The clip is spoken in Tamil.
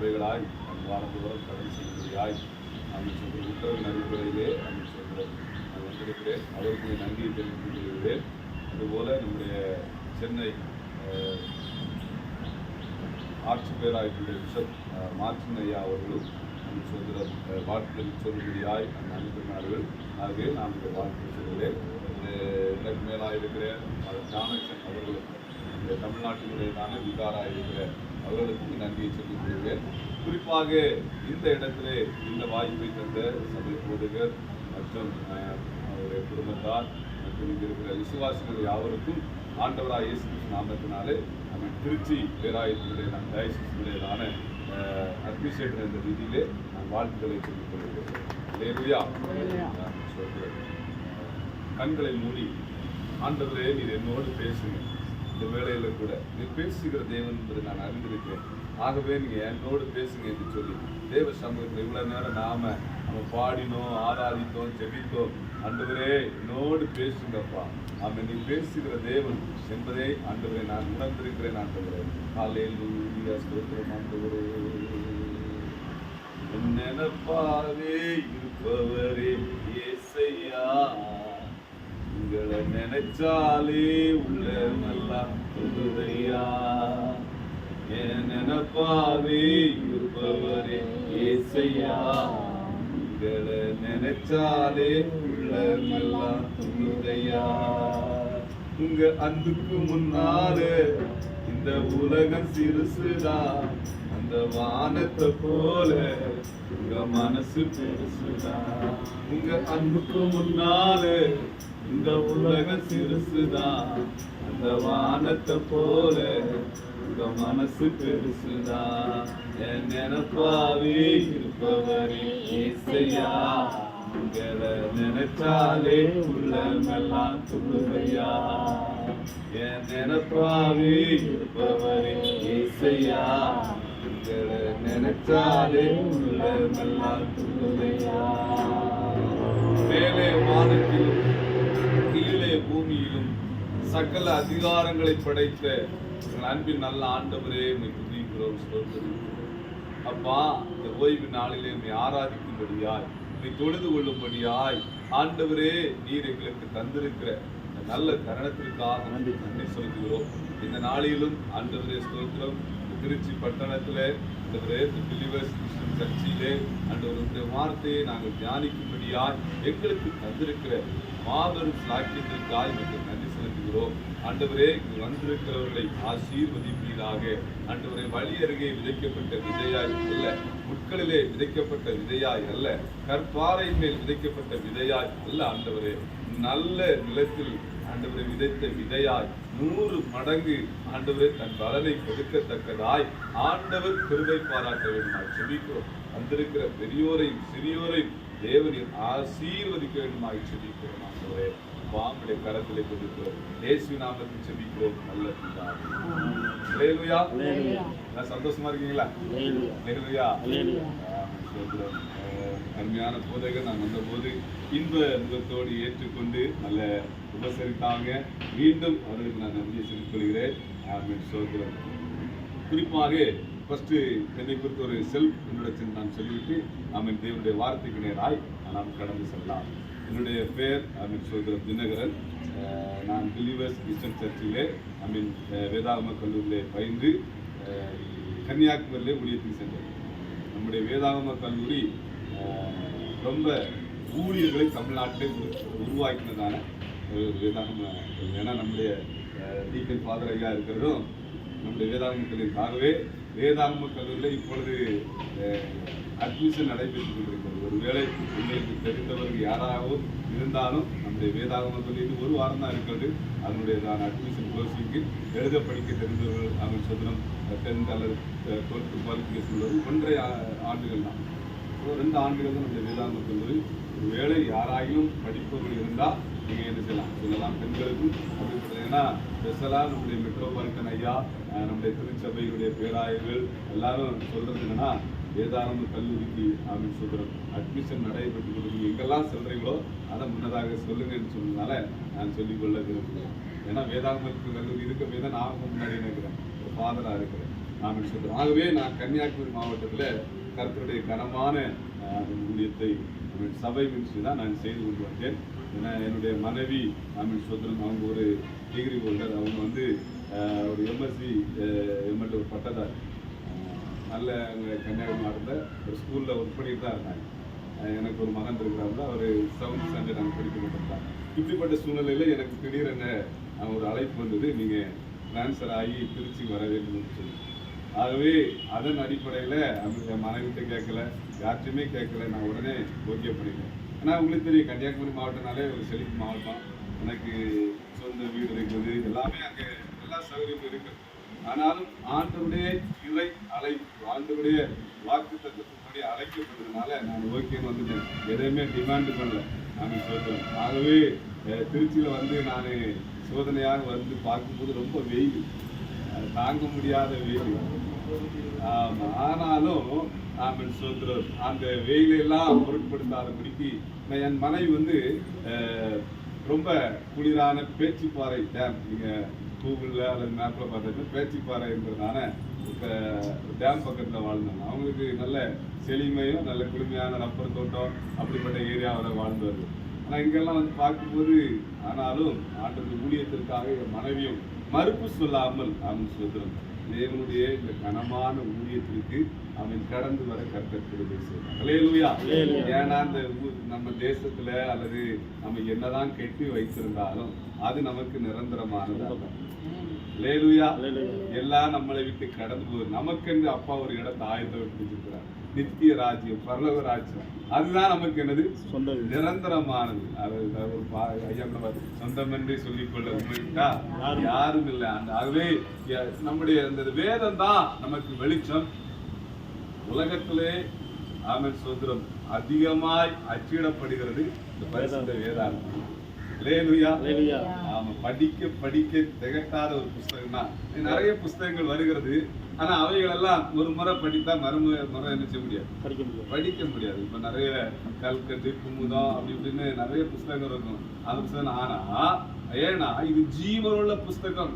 சபைகளாய் வாரந்தோறும் கடந்து செல்லும்படியாய் நம்ம சொல்கிற உத்தரவின் அடிப்படையிலே நம்ம சொல்கிறோம். நான் வந்திருக்கிறேன், அவருக்கு நன்றியை தெரிவித்துக் கொள்கிறேன். அதுபோல் நம்முடைய சென்னை ஆட்சிப்பேராயத்துடைய பிஷப் மார்டின் ஐயா அவர்களும் நம்ம சொல்கிற வாழ்த்துக்கள் சொல்லும்படியாய் அந்த அனுப்பினார்கள். ஆகவே நான் இந்த வாழ்த்து சொல்கிறேன். எனக்கு மேலாக இருக்கிற ஜானகன் அவர்களும் இந்த தமிழ்நாட்டினுடையதான விகாராக இருக்கிற அவர்களுக்கு நன்றியை சொல்லிக் கொள்கிறேன். குறிப்பாக இந்த இடத்திலே இந்த வாய்ப்பை தந்த சபை போதகர் மற்றும் அவருடைய குடும்பத்தார் மற்றும் இங்கே இருக்கிற விசுவாசிகள் யாவருக்கும் ஆண்டவராக இயேசு கிறிஸ்து நாமத்தினாலே நம்ம திருச்சி பேராயத்தினுடைய நம் டயசிஸுடையதான அட்மினிஸ்ட்ரேட்டர் என்ற ரீதியிலே நான் வாழ்த்துக்களை சொல்லிக் கொள்கிறேன். சொல்கிறேன், கண்களை மூடி ஆண்டவரே நீர் என்னோடு பேசுங்க. இந்த வேளையில் கூட நீர் பேசுகிற தேவன் என்பதை நான் அறிந்திருக்கிறேன். ஆகவே நீங்கள் என்னோடு பேசுங்க என்று சொல்லி தேவ சமூகத்தில் இவ்வளோ நேரம் நம்ம பாடினோம், ஆராதித்தோம், ஜெபித்தோம். ஆண்டவரே என்னோடு பேசுங்கப்பா. அவன் நீ பேசுகிற தேவன் என்பதை ஆண்டவரை நான் உணர்ந்திருக்கிறேன். ஆண்டவரே ஹல்லேலூயா, ஸ்தோத்திரம் ஆண்டவரே. நினைப்பாவே இருப்பவரே இயேசையா, உங்களை நினைச்சாலே உள்ளமெல்லாம் தொழுதையா. என் நினைப்பாவே இருப்பவரே இயேசையா, உங்களை நினைச்சாலே உள்ளமெல்லாம் தொழுதையா. உங்க அன்புக்கு முன்னாலே இந்த உலகம் சிறுசுதான், அந்த வானத்தை போல உங்க மனசு பெருசுதான். உங்க அன்புக்கு முன்னாலே இந்த உலகம் சிறுசுதான், அந்த வானத்தை போல உங்க மனசு பெருசுதான். என் நினைப்பாவே இருப்பவரே இயேசையா, உங்களை நினைச்சாலே உள்ளமெல்லாம் துள்ளுதையா. என் நினைப்பாவே இருப்பவரே இயேசையா, உங்களை நினைச்சாலே உள்ளமெல்லாம் துள்ளுதையா. மேலே வானத்திலும் கீழே பூமியிலும் சகல அதிகாரங்களை படைத்த அன்பின் நல்ல ஆண்டவரே உம்மை துதிக்கிறோம், ஸ்தோத்திரிக்கிறோம். அப்பா, இந்த ஓய்வு நாளிலே உம்மை ஆராதிக்கும்படியாய், உம்மை தொழுது கொள்ளும்படியாய் ஆண்டவரே நீர் எங்களுக்கு தந்திருக்கிற நல்ல தருணத்திற்காக நன்றி செலுத்துகிறோம். இந்த நாளிலும் ஆண்டவரே ஸ்தோத்திரம். திருச்சி பட்டணத்தில் இந்த பிலிவர்ஸ் கிறிஸ்டியன் சர்ச்சிலே ஆண்டவருடைய வார்த்தையை நாங்கள் தியானிக்கும்படியாய் எங்களுக்கு தந்திருக்கிற மாபெரும் சாக்கியத்திற்காய் எங்களுக்கு நன்றி செலுத்துகிறோம். ஆண்டவரே, இங்கு வந்திருக்கிறவர்களை ஆசீர்வதிப்பீராக. ஆண்டவரே, வழி அருகே விதைக்கப்பட்ட விதையாய் அல்ல, முட்களிலே விதைக்கப்பட்ட விதையாய் அல்ல, கற்பாறை மேல் விதைக்கப்பட்ட விதையாய் அல்ல. ஆண்டவரே, நல்ல நிலத்தில் ஆண்டவரை விதைத்த விதையாய் 100 மடங்கு ஆண்டவரை தன் பலனை கொடுக்கத்தக்கதாய் ஆண்டவர் கிருபை பாராட்ட வேண்டுமாய் செபிக்கிறோம். வந்திருக்கிற பெரியோரையும் சிறியோரையும் தேவனின் ஆசீர்வதிக்க வேண்டுமாய் செபிக்கிறோம். ஆண்டவரே, வாங்களுடைய கரத்திலே கொடுக்கிறோம். இயேசு நாமத்தில் செபிக்கிறோம், நல்ல பிதாவே. அல்லேலூயா. நான் சந்தோஷமா இருக்கீங்களா? அல்லேலூயா. அருமையான போதகர் நான் வந்தபோது இன்ப முகத்தோடு ஏற்றுக்கொண்டு நல்ல உபசரித்தாங்க. மீண்டும் அவர்களுக்கு நான் நன்றியை செலுத்திக் கொள்கிறேன். சோதரம். குறிப்பாக ஃபர்ஸ்ட் என்னை குறித்து ஒரு செல்ஃப் இன்ட்ரோடக்ஷன் நான் சொல்லிவிட்டு ஆமீன் தேவனுடைய வார்த்தைக்கு நேராய் நாம் கடந்து செல்லலாம். என்னுடைய பெயர் சோதரம் தினகரன். நான் பிலிவர்ஸ் கிறிஸ்டியன் சர்ச்சிலே வேதாகம கல்லூரியிலே பயின்று கன்னியாகுமரியிலே ஊழியத்துக்கு சென்றேன். நம்முடைய வேதாகம கல்லூரி ரொம்ப ஊழியர்களை தமிழ்நாட்டிலே உருவாக்கினதான வேதாகம. ஏன்னா நம்முடைய டீக்கன் ஃபாதர் ஐயா இருக்கிறதும் நம்முடைய வேதாகம கல்லூரிக்காகவே வேதாகம கல்லூரியில் இப்பொழுது அட்மிஷன் நடைபெற்றுக் கொண்டிருக்கிறது. ஒருவேளை உங்களுக்கு தெரிந்தவர்கள் யாராகவும் இருந்தாலும் நம்முடைய வேதாகம கல்லூரி 1 வாரம் தான் இருக்கிறது. அதனுடைய அட்மிஷன் க்ளோசிங்கு எழுத படிக்க தெரிந்தவர்கள் அவன் சொல்கிறோம் 10th அல்லது 12th குவாலிஃபிகேஷன் உள்ளது 1.5 ஆண்டுகள் தான். 2 ஆண்டுகள் தான் நம்முடைய வேதாகம கல்லூரி. ஒருவேளை யாராயிலும் படிப்பவர்கள் இருந்தால் நீங்கள் என்ன சொல்லலாம் பெண்களுக்கும் அப்படின்னு. ஏன்னா ஸ்பெஷலாக நம்முடைய மெட்ரோபாலிட்டன் ஐயா, நம்முடைய திருச்சபையுடைய பேராயர்கள் எல்லாரும் சொல்கிறது என்னன்னா, வேதாகம கல்லூரிக்கு அப்படின்னு சொல்கிறோம் அட்மிஷன் நடைபெற்று கொடுங்க. எங்கெல்லாம் சொல்கிறீங்களோ அதை முன்னதாக சொல்லுங்கன்னு சொன்னதுனால நான் சொல்லிக்கொள்ள விரும்புகிறேன். ஏன்னா வேதாகம கல்லூரி இருக்கவே தான் நான் முன்னாடி நினைக்கிறேன், ஒரு ஃபாதராக இருக்கிறேன். ஆமென் சொல்றோம். ஆகவே நான் கன்னியாகுமரி மாவட்டத்தில் கர்த்தருடைய கனமான ஊழியத்தை சபை மினிஸ்ட்ரி தான் நான் செய்து கொண்டு வந்தேன். ஏன்னா என்னுடைய மனைவி ஆமென் சொல்றோம், அவங்க ஒரு டிகிரி ஹோல்டர், அவங்க வந்து ஒரு எம்எஸ்சி எம்எல்ஏ ஒரு பட்டதாரி, நல்ல அங்கே கன்னியாகுமரி மாவட்டத்தில் ஒரு ஸ்கூலில் ஒர்க் பண்ணிட்டு தான் இருந்தாங்க. எனக்கு ஒரு மகன் இருக்கிறாங்க, அவர் 7th ஸ்டாண்டர்ட் அங்கே படிக்க மாட்டேன். இப்படிப்பட்ட சூழ்நிலையில் எனக்கு திடீரென ஒரு அழைப்பு வந்தது, நீங்கள் ட்ரான்ஸ்ஃபர் ஆகி திருச்சிக்கு வர வேண்டும் சொல்லி. ஆகவே அதன் அடிப்படையில் என் மனைவிட்ட கேட்கல, யார்ட்டையுமே கேட்கல, நான் உடனே ஓகே பண்ணிட்டேன். ஏன்னா உங்களுக்கு தெரியும், கன்னியாகுமரி மாவட்டம்னாலே ஒரு செழிப்பு மாவட்டம், எனக்கு சொந்த வீடு இருக்குது, எல்லாமே அங்கே எல்லா சௌகரியமும் இருக்குது. ஆனாலும் ஆண்டவருடைய இறை அழைப்பு, ஆண்டவருடைய வாக்குத்தத்தத்தின்படி அழைக்கப்பட்டதுனால நான் ஓகேன்னு வந்துட்டேன். எதையுமே டிமாண்ட் பண்ணல நான் சொல்றேன். ஆகவே திருச்சியில் வந்து நான் சோதனையாக வந்து பார்க்கும்போது ரொம்ப வெயில், தாங்க முடியாத வெயில். ஆமாம், ஆனாலும் ஆமென் சொல்கிறோம், அந்த வெயிலெல்லாம் பொருட்படுத்தாதபடிக்கு என் மனைவி வந்து ரொம்ப குளிரான பேச்சிப்பாறை டேம், நீங்கள் கூகுளில் அல்லது மேப்பில் பார்த்தீங்கன்னா பேச்சிப்பாறைன்றதான டேம் பக்கத்தில் வாழ்ந்தாங்க. அவங்களுக்கு நல்ல செழிமையும் நல்ல குளுமையான ரப்பர் தோட்டம் அப்படிப்பட்ட ஏரியாவில் வாழ்ந்து வருது. ஆனால் இங்கெல்லாம் வந்து பார்க்கும்போது, ஆனாலும் ஆண்டவர் ஊழியத்திற்காக என் மனைவியும் மறுப்பு சொல்லாமல் அவன் சொல்கிறோம், தேவனுடைய இந்த கனமான ஊழியத்திற்கு அவன் கடந்து வர கர்த்தர் கிருபை செய்வார். அல்லேலூயா. ஏன்னா இந்த நம்ம தேசத்துல அல்லது நம்ம என்னதான் கெட்டி வைத்திருந்தாலும் அது நமக்கு நிரந்தரமானது அல்ல. அல்லேலூயா. எல்லாம் நம்மளை விட்டு கடந்து போகுது. நமக்கென்று அப்பா ஒரு இடத்தை ஆயத்தம் வச்சிருக்கிறார், நித்திய ராஜ்யம், பரலோக ராஜ்யம். அதுதான் நமக்கு என்னது நிரந்தரமானது. ஐயா சொந்தம் என்று சொல்லிக்கொள்ள உண்மைட்டா யாரும் இல்லை. அந்த ஆகவே நம்முடைய அந்த வேதம் தான் நமக்கு வெளிச்சம். உலகத்திலே ஆமென் சுதந்திரம் அதிகமாய் அச்சிடப்படுகிறது இந்த பரிசுத்த வேதாகமம். அல்லேலூயா. ஆமா, படிக்க படிக்க திகட்டாத ஒரு புஸ்தகம் தான். நிறைய புஸ்தகங்கள் வருகிறது, ஆனா அவைகள் எல்லாம் ஒரு முறை படித்தா மறுமுறை என்ன செய்ய முடியாது, படிக்க முடியாது. இப்ப நிறைய கல்கண்டு குமுதம் அப்படி இப்படின்னு நிறைய புஸ்தகங்கள் இருக்கும். அந்த புஸ்தகம் ஆனா ஏன்னா இது ஜீவனுள்ள புஸ்தகம்.